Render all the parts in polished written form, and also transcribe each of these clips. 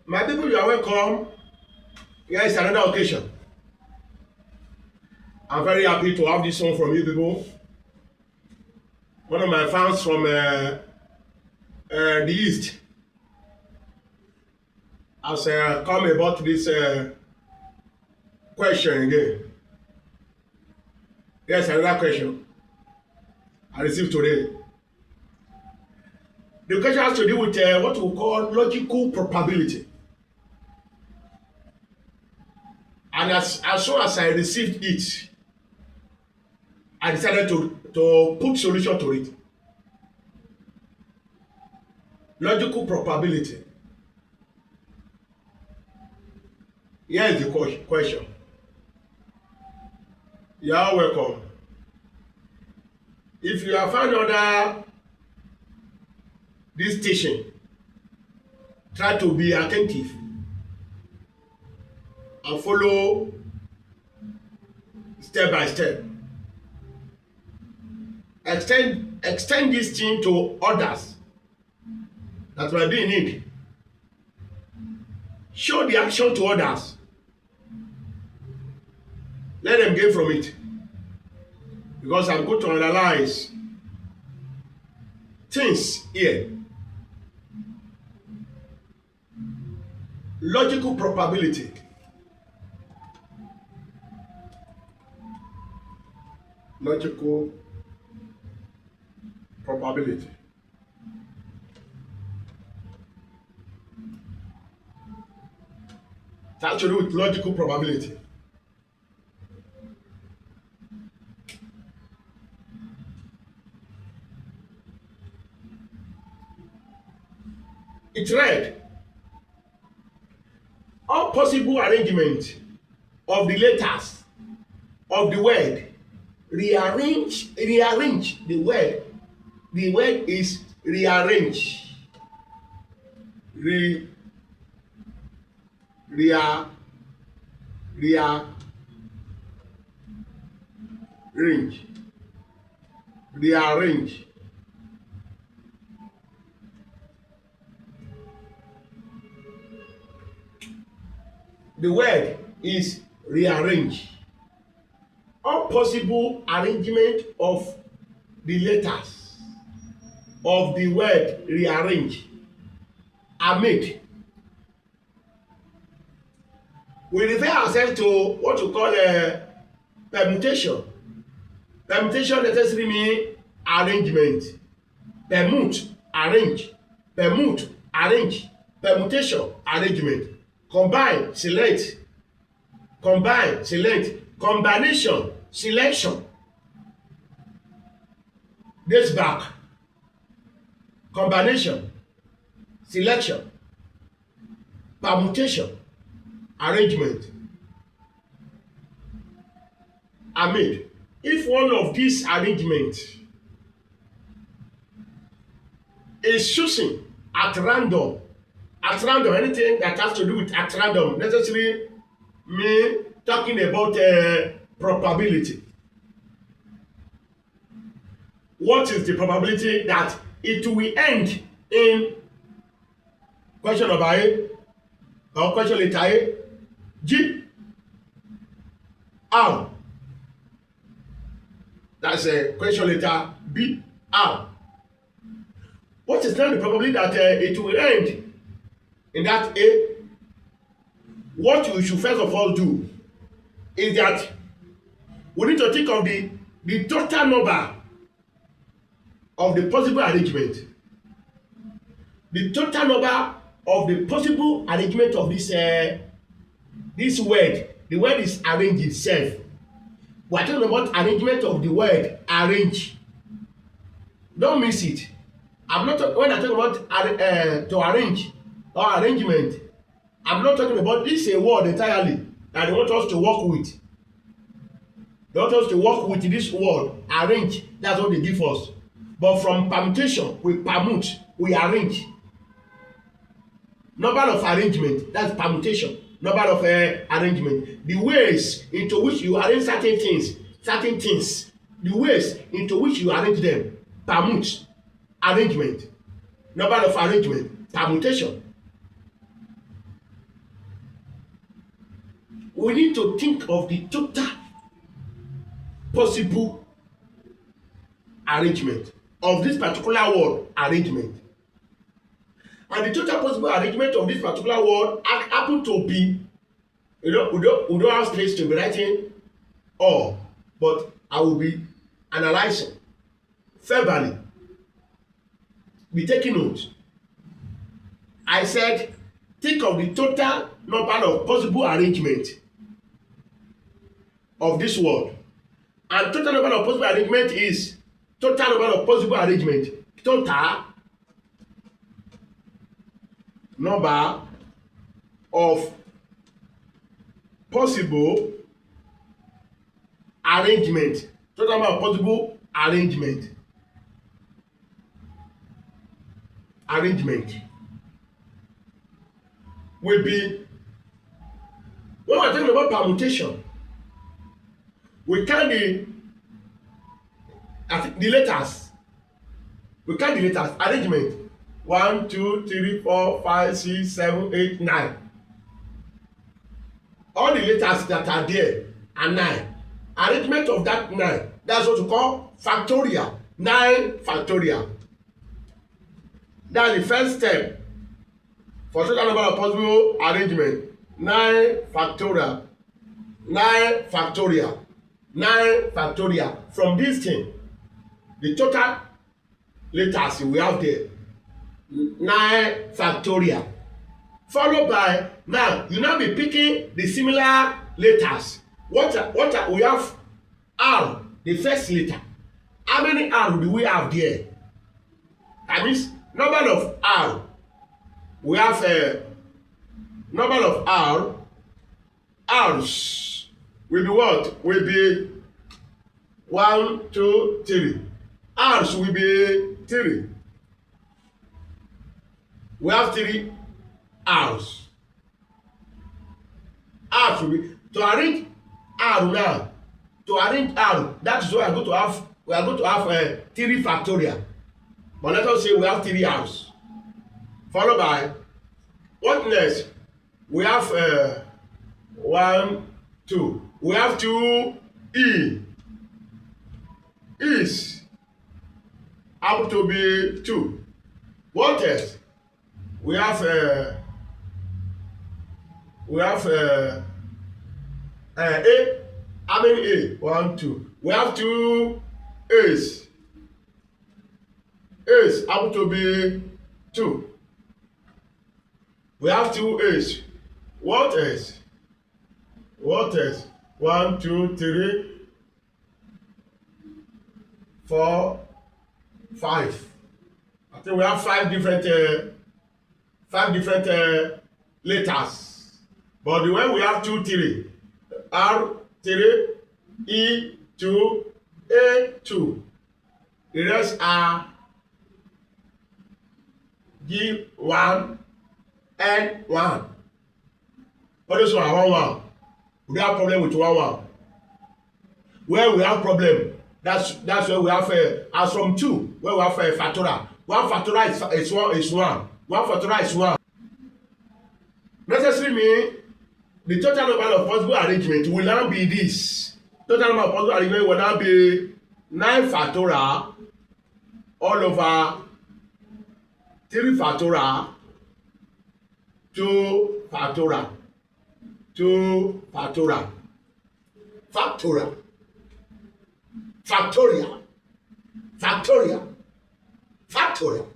My people, you are welcome. Here is another occasion. I'm very happy to have this one from you people. One of my fans from the East has come about this question again. Here's another question I received today. The question has to do with what we call logical probability. And as soon as I received it, I decided to put solution to it. Logical probability. Here is the question. You are welcome. If you have found under this station, try to be attentive and follow step by step. Extend this thing to others that might be in need. Show the action to others. Let them gain from it. Because I'm going to analyze things here. Logical probability. Logical probability. It's actually with logical probability. It read, all possible arrangement of the letters of the word, rearrange the word. The word is rearrange. Rearrange. Rearrange. The word is rearrange. All possible arrangement of the letters of the word rearrange are made. We refer ourselves to what we call permutation. Permutation necessarily means arrangement. Permute, arrange. Permute, arrange. Permutation, arrangement. Combine, select. Combine, select. Combination, selection. Dates back. Combination, selection. Permutation, arrangement are made. If one of these arrangements is chosen at random, anything that has to do with at random, necessarily me talking about probability. What is the probability that it will end in question number A or question letter A? G. How? That's a question letter B. How? What is now the probability that it will end in that A? What you should first of all do is that we need to think of the total number of the possible arrangement. The total number of the possible arrangement of this word. The word is arrange itself. We are talking about arrangement of the word arrange. Don't miss it. I'm not when I talk about to arrange or arrangement. I'm not talking about this a word entirely that they want us to work with. They want us to work with this word arrange. That's what they give us. But from permutation, we permute, we arrange. Number of arrangement, that's permutation. Number of arrangement. The ways into which you arrange certain things. The ways into which you arrange them. Permute, arrangement. Number of arrangement, permutation. we need to think of the total possible arrangement of this particular word arrangement. And the total possible arrangement of this particular word happen to be, we don't have space to be writing all, but I will be analyzing verbally, be taking notes. I said, think of the total number of possible arrangement of this word. And total number of possible arrangement is total number of possible arrangement. Total number of possible arrangement. Total number of possible arrangement. Will be, when we're talking about permutation, we count the letters. We count the letters. Arrangement. 1, 2, 3, 4, 5, 6, 7, 8, 9. All the letters that are there are 9. Arrangement of that 9. That's what we call factorial. 9 factorial. That's the first step for total number of possible arrangement. 9 factorial. 9 factorial. 9 factorial. From this thing, the total letters we have there, 9 factorial. Followed by, now you now be picking the similar letters. What we have? R, the first letter. How many R do we have there? That means number of R. We have a number of R's will be what? Will be 1, 2, 3. R's will be 3. We have 3 R's. R's will be, to arrange R now. To arrange R, that is why we are going to have 3 factorial. But let us say we have 3 R's. Followed by, what next? We have 1, 2. We have 2 E. Is up to be 2. What else? We have A. How many A? 1, 2. We have 2 A's. A's up to be 2. We have 2 A's. What else? 1, 2, 3, 4, 5. I think we have 5 different letters. But the way we have 2, 3, R 3, E 2, A 2. The rest are G 1, N 1. All this one 1, 1. We have problem with 1, 1. Where we have problem, that's where we have as from 2, where we have factorial. 1 factorial is 1. 1 factorial is 1. Necessarily mean the total number of possible arrangement will now be this. Total number of possible arrangement will now be 9 factorial all over 3 factorial, 2 factorial, 2 factorial, factorial, factorial, factorial, factorial.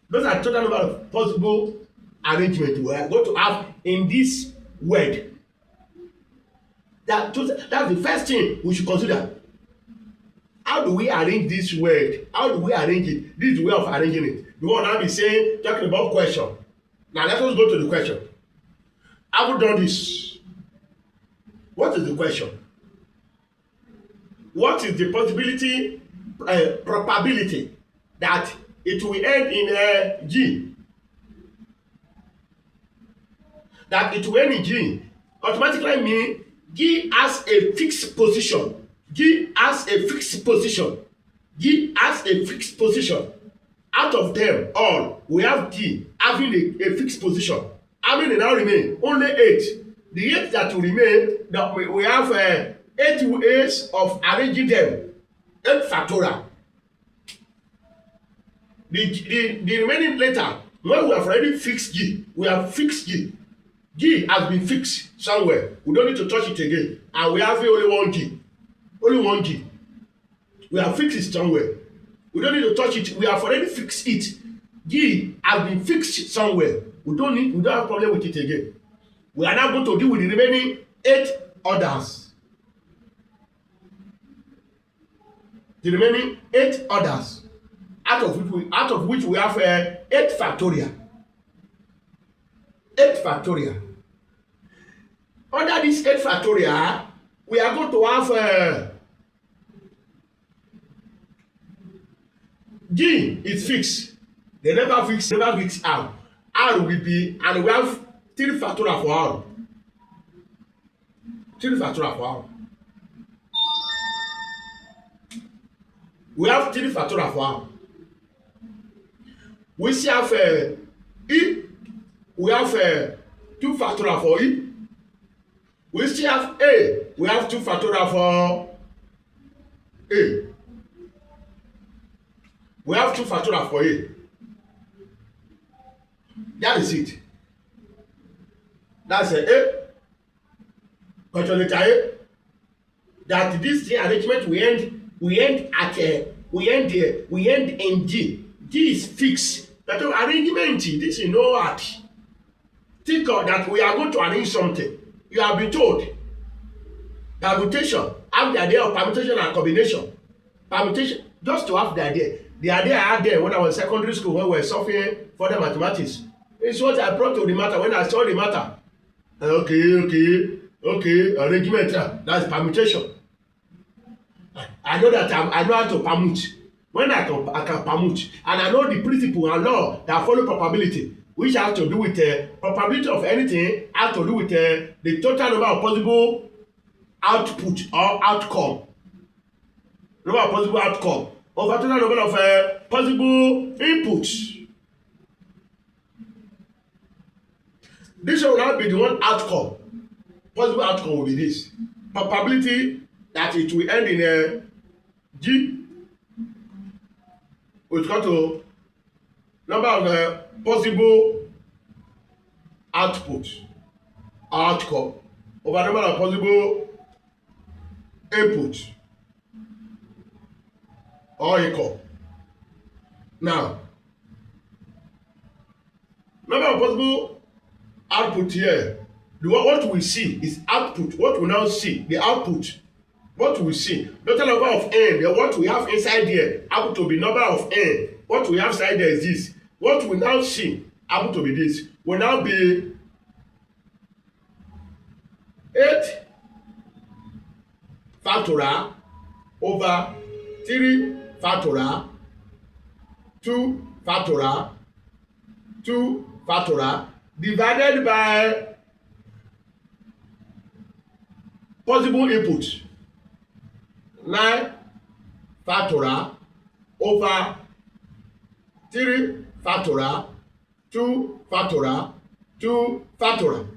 Those are total number of possible arrangement we are going to have in this word. That's the first thing we should consider. How do we arrange this word? How do we arrange it? This is the way of arranging it. We will now be talking about question. Now let us go to the question. Have we done this? What is the question? What is the possibility, probability that it will end in G? That it will end in G automatically mean G has a fixed position. G has a fixed position. G has a fixed position. Out of them all, we have G having a fixed position. How many now remain? Only 8. The 8 that will remain, that we have 8 ways of arranging them. 8 factorial. The remaining letter, when we have already fixed G, we have fixed G. G has been fixed somewhere. We don't need to touch it again. And we have only one G. Only one G. We have fixed it somewhere. We don't need to touch it. We have already fixed it. G has been fixed somewhere. We don't have problem with it again. We are now going to deal with the remaining 8 orders. The remaining 8 orders. Out of which we have 8 factorial. 8 factorial. Under this 8 factorial, we are going to have G is fixed. They never fix R. R will be, and we have 3 factorial for R. 3 factorial for R. We have 3 factorial for R. We still have E. We have 2 factorial for E. We still have A. We have 2 factorial for A. We have 2 factorial for A. That is it. That's A. Question letter A. That this arrangement we end in G. G is fixed. That arrangement, this is no art. Think of that we are going to arrange something. You have been told permutation, have the idea of permutation and combination. Permutation, just to have the idea. The idea I had there when I was in secondary school, when we were solving further mathematics. It's what I brought to the matter when I saw the matter. Okay, arrangement, that's permutation. I know that I know how to permute. When I can permute, and I know the principle and law that follow probability, which has to do with probability of anything, has to do with the total number of possible output or outcome. Number of possible outcome over total number of possible inputs. This will not be the one outcome. Possible outcome will be this. Probability that it will end in a G. It's got to number of possible output outcome over number of possible input or income. Now, number of possible output here, what we see is output. What we now see, the output. What we see, total number of n, what we have inside here happen to be number of n. What we have inside there is this. What we now see happen to be this. Will now be 8 factorial over 3 factorial, 2 factorial, 2 factorial divided by possible input. 9 factorial over 3 factorial, 2 factorial, 2 factorial.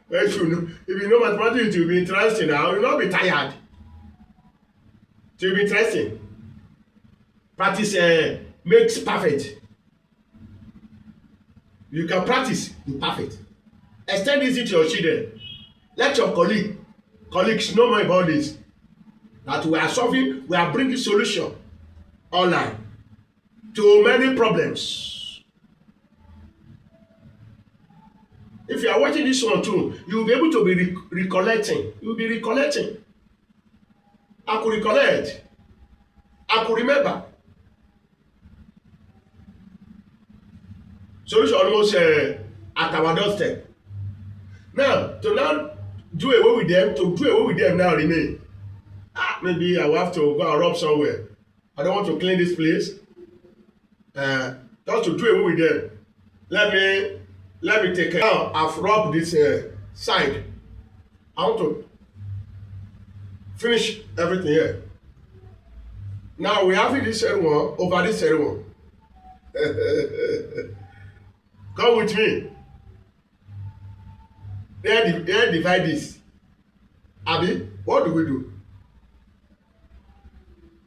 If you know mathematics, it will be interesting now. You will not be tired. It will be interesting. Practice makes perfect. You can practice, be perfect. Extend this to your children. Let your colleagues know more about this. That we are solving, we are bringing solution online to many problems. If you are watching this one too, you will be able to be recollecting. You will be recollecting. I could recollect. I could remember. Solution almost at our doorstep. Now, to now do away with them now remain. Maybe I will have to go and rob somewhere. I don't want to clean this place. Just to do away with them. Let me take care. Now I've rubbed this side. I want to finish everything here. Now we have this one over this one. Come with me. Then divide this. Abi, what do we do?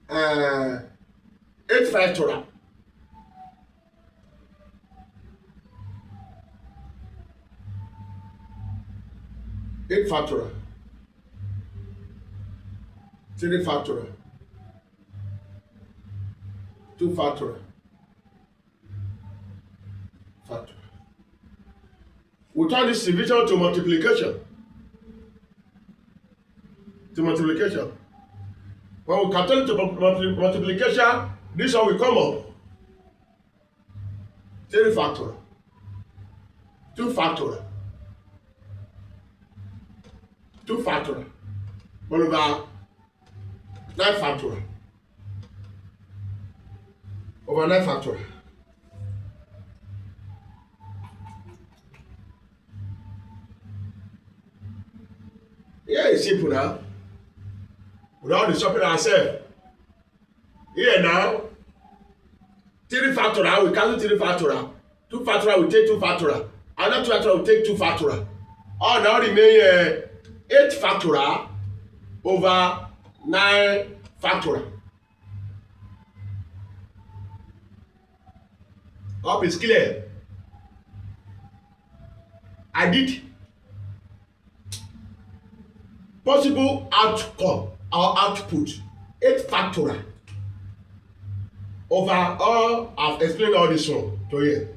8 factorial. 8 factorial. 3 factorial. 2 factorial. Factorial. We turn this division to multiplication. When we calculate to multiplication, this one will come up. 3 factorial. 2 factorial. 2 factorial. 1 over 9 factorial. Over 9 factorial. Here is simple now. Without disturbing ourselves. Here now, 3 factorial, we cancel 3 factorial. 2 factorial, we take 2 factorial. Another 2 factorial, we take 2 factorial. All now remain 8 factorial over 9 factorial. Hope is clear. I did possible outcome or output 8 factorial over all. I've explained all this one to you.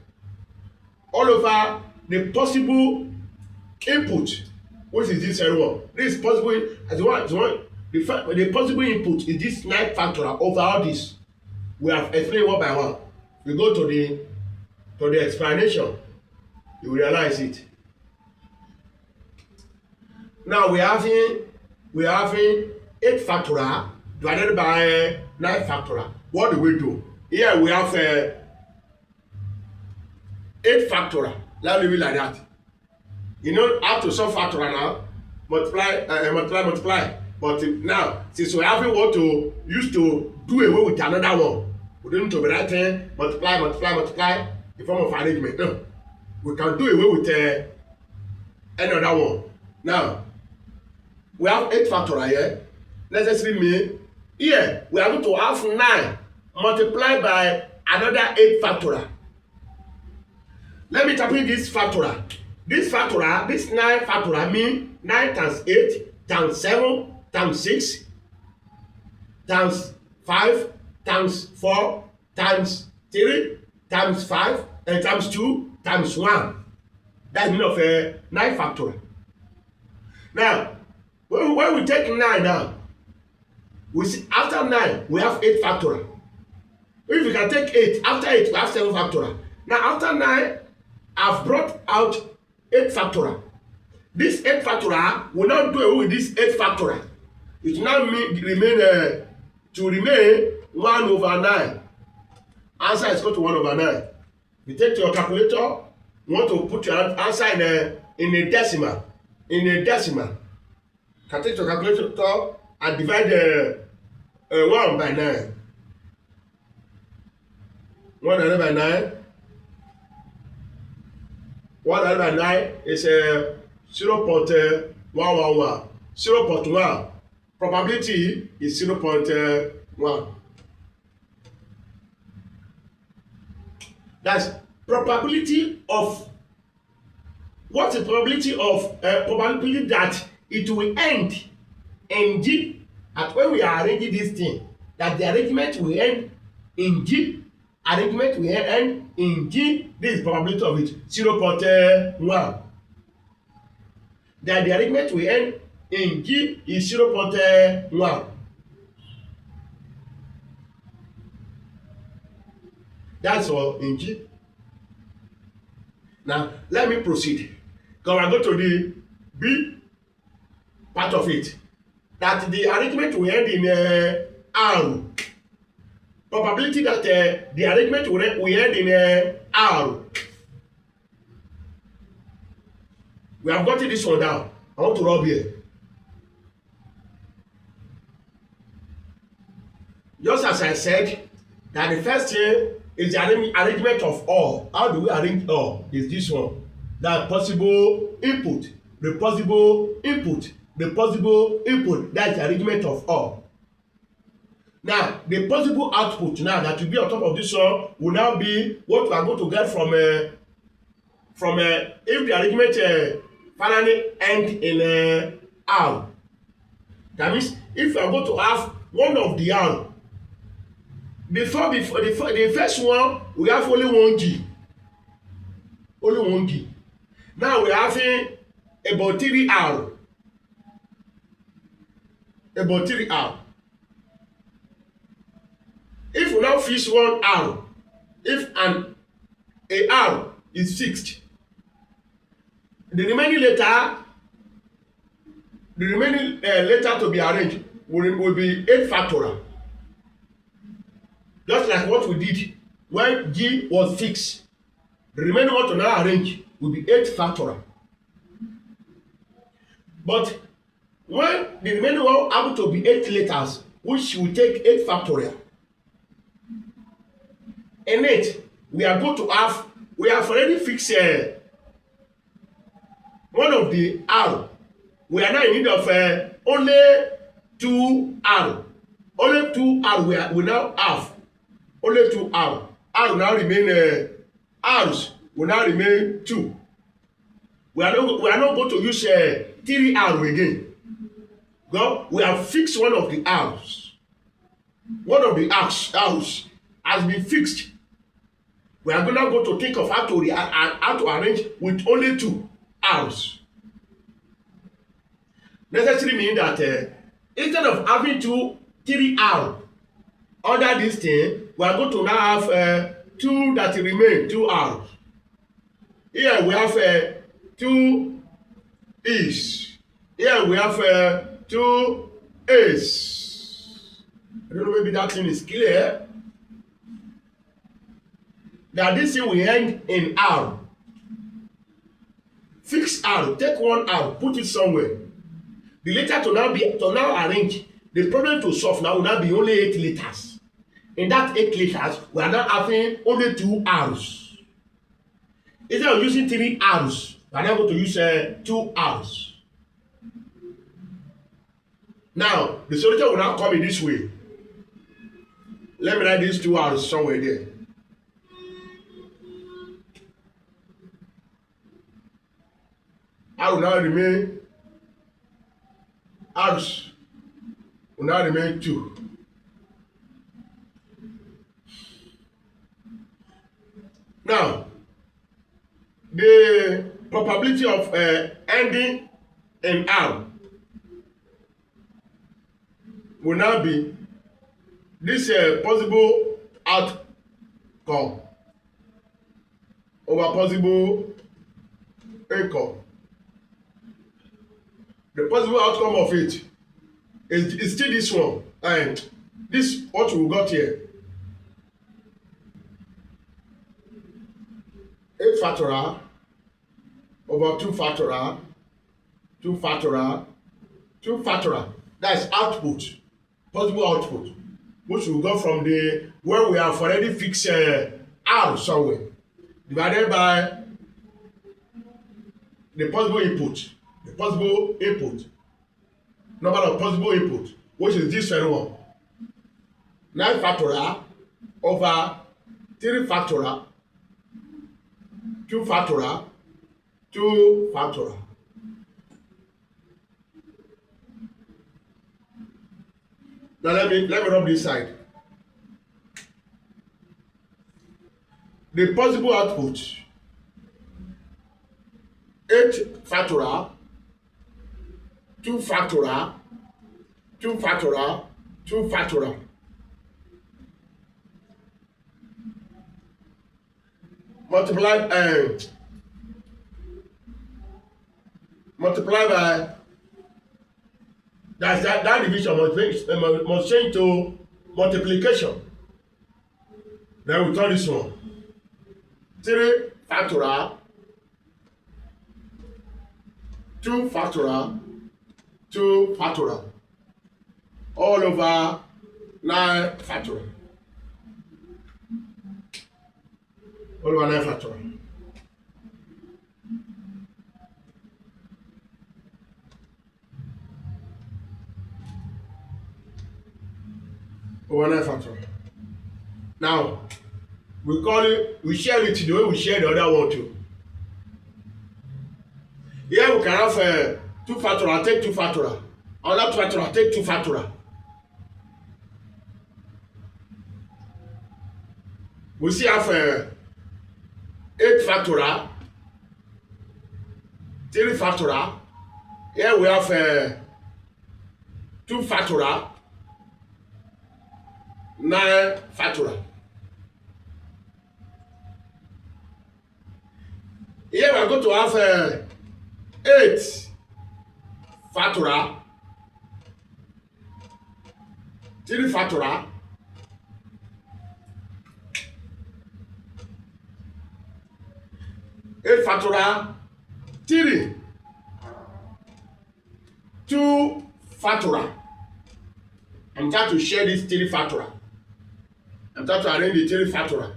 All over the possible input, which is this one. This is possible as the possible input is this 9 factorial over all this. We have explained one by one. We go to the explanation, you will realize it. Now we having 8 factorial divided by 9 factorial. What do we do? Here we have 8 factorial. Let's leave it like that. You know how to solve factorial now? Multiply. But now, since we having what to use to do away with another one, we don't need to be writing multiply in form of arrangement. No, we can do away with another one. Now, we have 8 factorial here. Necessarily mean here we are going to have 9 multiplied by another 8 factorial. Let me interpret this factorial. This 9 factorial mean 9 times 8 times 7 times 6 times 5 times 4 times 3 times 5 and times 2 times 1. That's meaning of 9 factorial. Now, when we take 9 now, we see after 9 we have 8 factorial. If we can take 8, after 8 we have 7 factorial. Now after 9, I've brought out 8 factorial. This 8 factorial will not do away with this 8 factorial. It will now remain 1 over 9. Answer is equal to 1 over 9. You take your calculator, you want to put your answer in a decimal. You can take your calculator and divide 1 by 9. 1 divided by 9. 1 divided by 9 is 0.111. 0.1. Probability is 0.1. That's probability of, what is probability of probability that it will end in G at when we are arranging this thing, that the arrangement will end in G, arrangement will end in G. This is probability of it 0.1. That the arrangement will end in G is 0.1. That's all in G. Now let me proceed. Because I go to the B part of it. That the arrangement will end in R. Probability that the arrangement will end in R. We have gotten this one down. I want to rub here. Just as I said, that the first thing is the arrangement of all. How do we arrange all? Is this one. That possible input the possible input, the possible input, that's the arrangement of all. Now the possible output now that will be on top of this one will now be what we are going to get from if the arrangement finally end in R. That means if you are going to have one of the R, before the first one we have only one G, only one G. Now we are having about 3R, about 3R. If we now fix one R, if a R is fixed, the remaining letter to be arranged will be 8 factorial. Just like what we did when G was fixed, the remaining one to now arrange will be 8 factorial. But when the remaining one happen to be 8 letters, which will take 8 factorial, in it we are going to have, we have already fixed one of the R. We are now in need of only 2 R. Only 2 R we now have. Only 2 R. R will now remain R's will now remain 2. We are not going to use 3 R again. God, we have fixed one of the R's. One of the R's has been fixed. We are now going to think of how to arrange with only 2 R's. Necessarily mean that instead of having 3 R under this thing, we are going to now have 2 that remain, 2 R's. Here we have 2 E's. Here we have 2 A's. I don't know, maybe that thing is clear. That this thing will end in R. Fix R, take one R, put it somewhere. The letter to now arrange, the problem to solve now will now be only 8 letters. In that 8 letters, we are now having only 2 R's. Instead of using 3 R's, we are now going to use 2 R's. Now, the solution will now come in this way. Let me write these 2 R's somewhere there. R will now remain, R's will now remain 2. Now, the probability of ending in R will now be this possible outcome over possible income. The possible outcome of it is still this one, and this what we got here. 8 factorial over 2 factorial, 2 factorial, 2 factorial. That's output, possible output, which we got from the where we have already fixed R somewhere, divided by the possible input. The possible input, number of possible input, which is this very one. 9 factorial over 3 factorial, 2 factorial, 2 factorial. Now let me rub this side. The possible output, 8 factorial, 2 factorial, 2 factorial, 2 factorial. Multiply by that division must change to multiplication. Then we turn this one. 3 factorial, 2 factorial, 2 factorial, all over 9 factorial. All over 9 factorial. over 9 factorial. Now, we share it the way we share the other one too. Here we can have 2 factorial, take 2 factorial. Another 2 factorial, take 2 factorial. We still have 8 factorial, 3 factorial. Here we have 2 factorial, 9 factorial. Here we are going to have 8 factorial, 3 factorial, 8 factorial, 3, 2 factorial. I'm trying to share this 3 factorial. I'm trying to arrange the 3 factorial.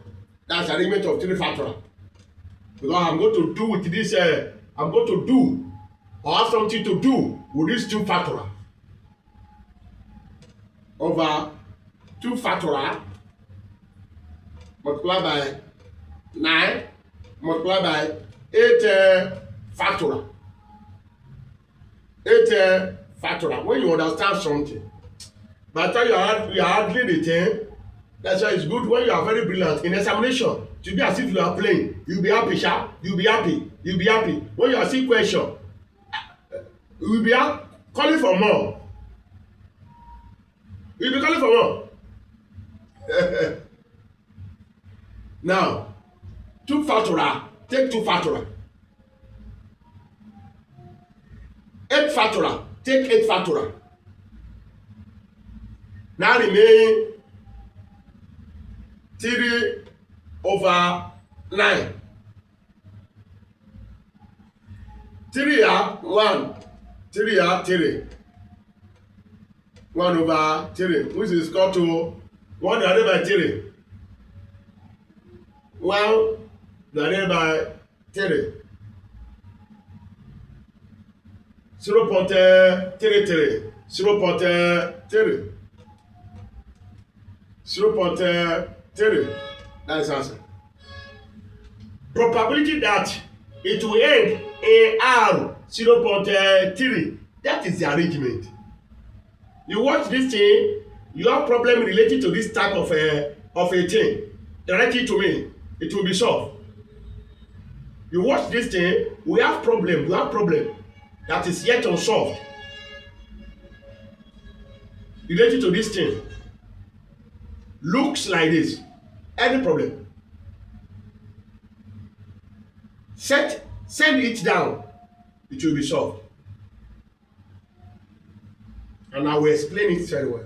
That's arrangement of 3 factorial. Because I'm going to do with this, I'm going to do or have something to do with this 2 factorial over 2 factorial multiplied by 9 multiplied by 8 factorial. 8 factorial. When you understand something, by the time you are handling the thing, that's why it's good when you are very brilliant in examination to be as if you are playing. You'll be happy, sha. You'll be happy. You'll be happy. When you are seeing question, you will be calling for more. You'll be calling for more. Now, 2 factorial, take 2 factorial. 8 factorial, take 8 factorial. Now remain 3 over 9. 3 are 1. 3 are 3. 1 over 3, which is equal to 1 divided by 3. 1 divided by 3. 0.33. 0.3. 0.3. That is answer. Probability that it will end in R 0.3. That is the arrangement. You watch this thing, you have problem related to this type of a thing. Direct it to me, it will be solved. You watch this thing, we have problem, you have problem that is yet unsolved related to this thing. Looks like this. Any problem, send it down, it will be solved. And I will explain it very well.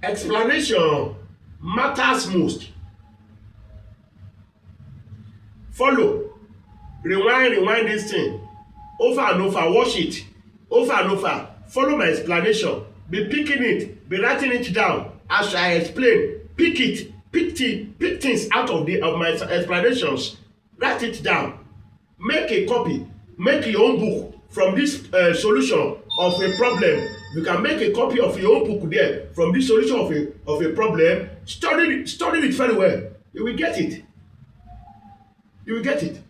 Explanation matters most. Follow, rewind this thing over and over, watch it over and over, follow my explanation, be picking it, be writing it down as I explain. Pick things out of my explanations, write it down, make a copy, make your own book from this solution of a problem. You can make a copy of your own book there from this solution of a problem. Study it very well. You will get it. You will get it.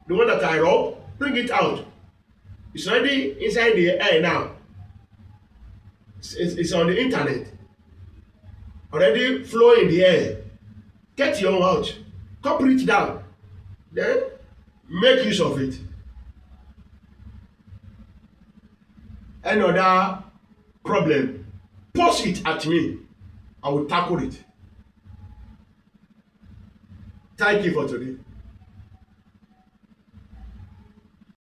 The one that I wrote, bring it out. It's already inside the air now. It's on the internet. Already flowing in the air. Get your own out. Copy it down. Then make use of it. Any other problem, post it at me. I will tackle it. Thank you for today.